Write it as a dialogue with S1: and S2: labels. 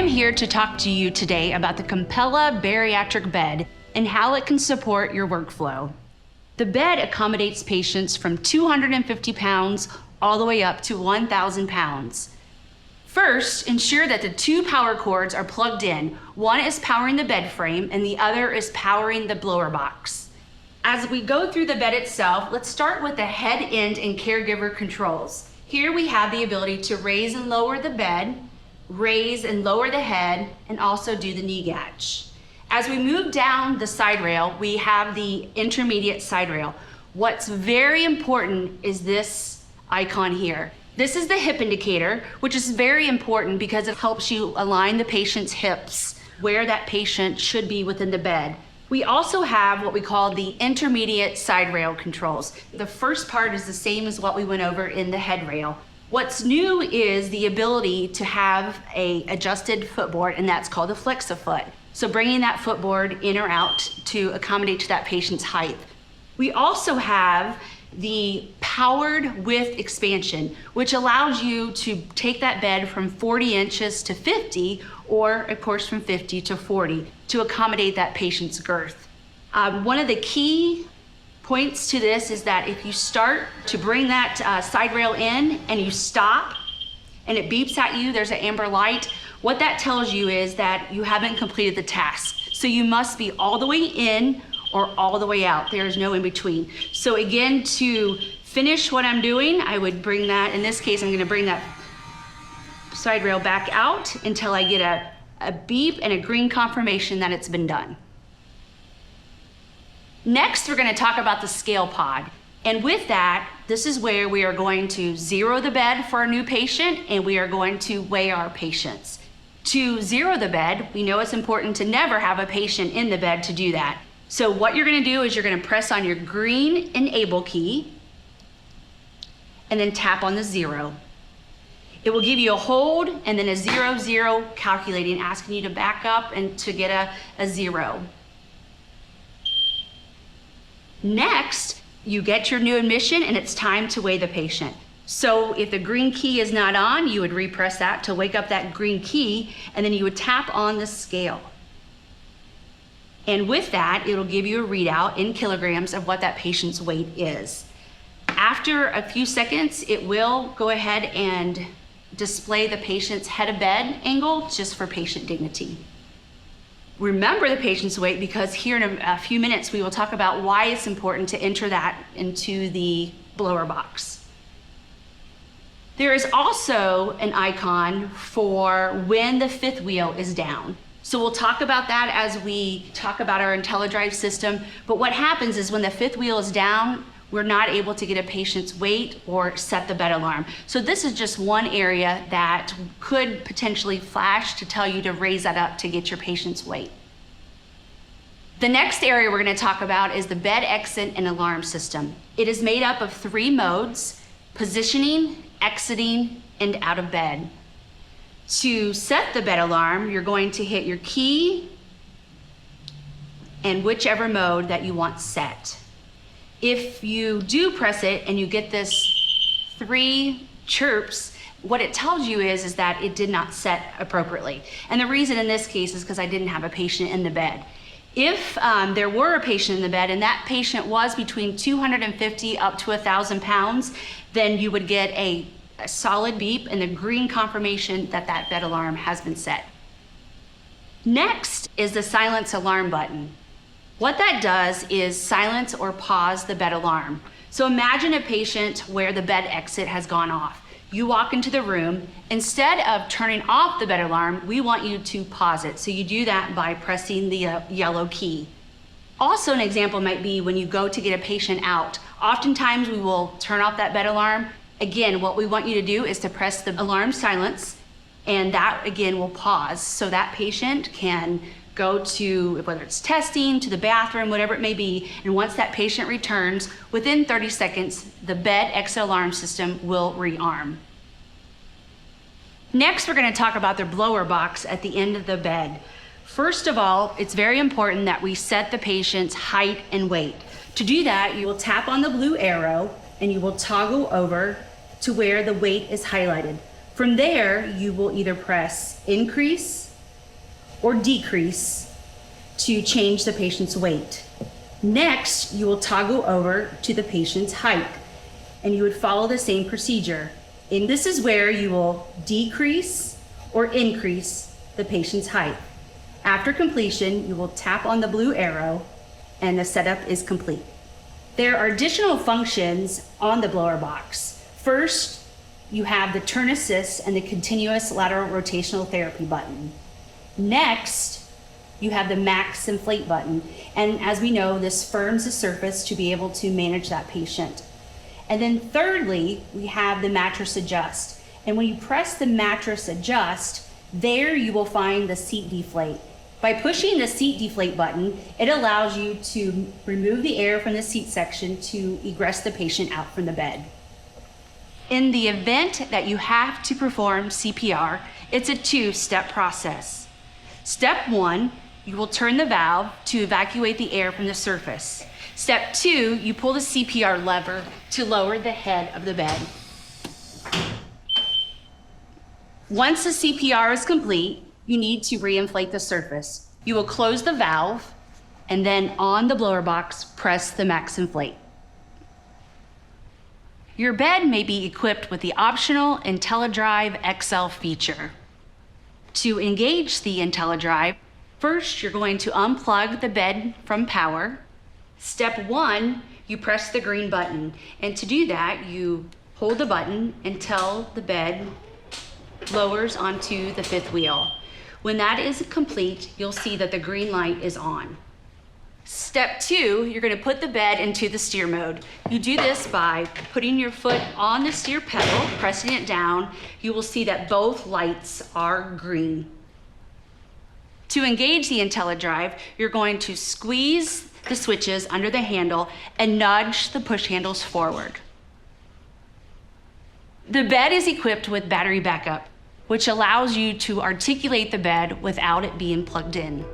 S1: am here to talk to you today about the Compella Bariatric Bed and how it can support your workflow. The bed accommodates patients from 250 pounds all the way up to 1,000 pounds. First, ensure that the two power cords are plugged in. One is powering the bed frame and the other is powering the blower box. As we go through the bed itself, let's start with the head, end, and caregiver controls. Here we have the ability to raise and lower the bed, raise and lower the head, and also do the knee gauge. As we move down the side rail, we have the intermediate side rail. What's very important is this icon here. This is the hip indicator, which is very important because it helps you align the patient's hips where that patient should be within the bed. We also have what we call the intermediate side rail controls. The first part is the same as what we went over in the head rail. What's new is the ability to have a adjusted footboard, and that's called a flex-a-foot. So bringing that footboard in or out to accommodate to that patient's height. We also have the powered width expansion, which allows you to take that bed from 40 inches to 50, or of course from 50 to 40, to accommodate that patient's girth. One of the key points to this is that if you start to bring that side rail in and you stop and it beeps at you, there's an amber light, what that tells you is that you haven't completed the task. So you must be all the way in or all the way out. There is no in between. So again, to finish what I'm doing, I would bring that, in this case, I'm gonna bring that side rail back out until I get a beep and a green confirmation that it's been done. Next, we're gonna talk about the scale pod. And with that, this is where we are going to zero the bed for a new patient and we are going to weigh our patients. To zero the bed, we know it's important to never have a patient in the bed to do that. So what you're gonna do is you're gonna press on your green enable key and then tap on the 0. It will give you a hold and then a 0, 0 calculating, asking you to back up and to get a 0. Next, you get your new admission and it's time to weigh the patient. So if the green key is not on, you would repress that to wake up that green key and then you would tap on the scale. And with that, it'll give you a readout in kilograms of what that patient's weight is. After a few seconds, it will go ahead and display the patient's head of bed angle just for patient dignity. Remember the patient's weight because here in a few minutes we will talk about why it's important to enter that into the blower box. There is also an icon for when the fifth wheel is down. So we'll talk about that as we talk about our IntelliDrive system, but what happens is when the fifth wheel is down, we're not able to get a patient's weight or set the bed alarm. So this is just one area that could potentially flash to tell you to raise that up to get your patient's weight. The next area we're going to talk about is the bed exit and alarm system. It is made up of 3 modes: positioning, exiting, and out of bed. To set the bed alarm, you're going to hit your key and whichever mode that you want set. If you do press it and you get this 3 chirps, what it tells you is that it did not set appropriately. And the reason in this case is because I didn't have a patient in the bed. If there were a patient in the bed and that patient was between 250 up to 1,000 pounds, then you would get a solid beep and the green confirmation that that bed alarm has been set. Next is the silence alarm button. What that does is silence or pause the bed alarm. So imagine a patient where the bed exit has gone off. You walk into the room, instead of turning off the bed alarm, we want you to pause it. So you do that by pressing the yellow key. Also, an example might be when you go to get a patient out. Oftentimes we will turn off that bed alarm. Again, what we want you to do is to press the alarm silence, and that again will pause so that patient can go to, whether it's testing, to the bathroom, whatever it may be, and once that patient returns, within 30 seconds, the bed exit alarm system will rearm. Next, we're going to talk about the blower box at the end of the bed. First of all, it's very important that we set the patient's height and weight. To do that, you will tap on the blue arrow and you will toggle over to where the weight is highlighted. From there, you will either press increase, or decrease to change the patient's weight. Next, you will toggle over to the patient's height, and you would follow the same procedure. And this is where you will decrease or increase the patient's height. After completion, you will tap on the blue arrow and the setup is complete. There are additional functions on the blower box. First, you have the turn assist and the continuous lateral rotational therapy button. Next, you have the max inflate button. And as we know, this firms the surface to be able to manage that patient. And then thirdly, we have the mattress adjust. And when you press the mattress adjust, there you will find the seat deflate. By pushing the seat deflate button, it allows you to remove the air from the seat section to egress the patient out from the bed. In the event that you have to perform CPR, it's a two-step process. Step 1, you will turn the valve to evacuate the air from the surface. Step 2, you pull the CPR lever to lower the head of the bed. Once the CPR is complete, you need to reinflate the surface. You will close the valve and then on the blower box, press the max inflate. Your bed may be equipped with the optional IntelliDrive XL feature. To engage the IntelliDrive, first you're going to unplug the bed from power. Step 1, you press the green button. And to do that, you hold the button until the bed lowers onto the 5th wheel. When that is complete, you'll see that the green light is on. Step 2, you're going to put the bed into the steer mode. You do this by putting your foot on the steer pedal, pressing it down. You will see that both lights are green. To engage the IntelliDrive, you're going to squeeze the switches under the handle and nudge the push handles forward. The bed is equipped with battery backup, which allows you to articulate the bed without it being plugged in.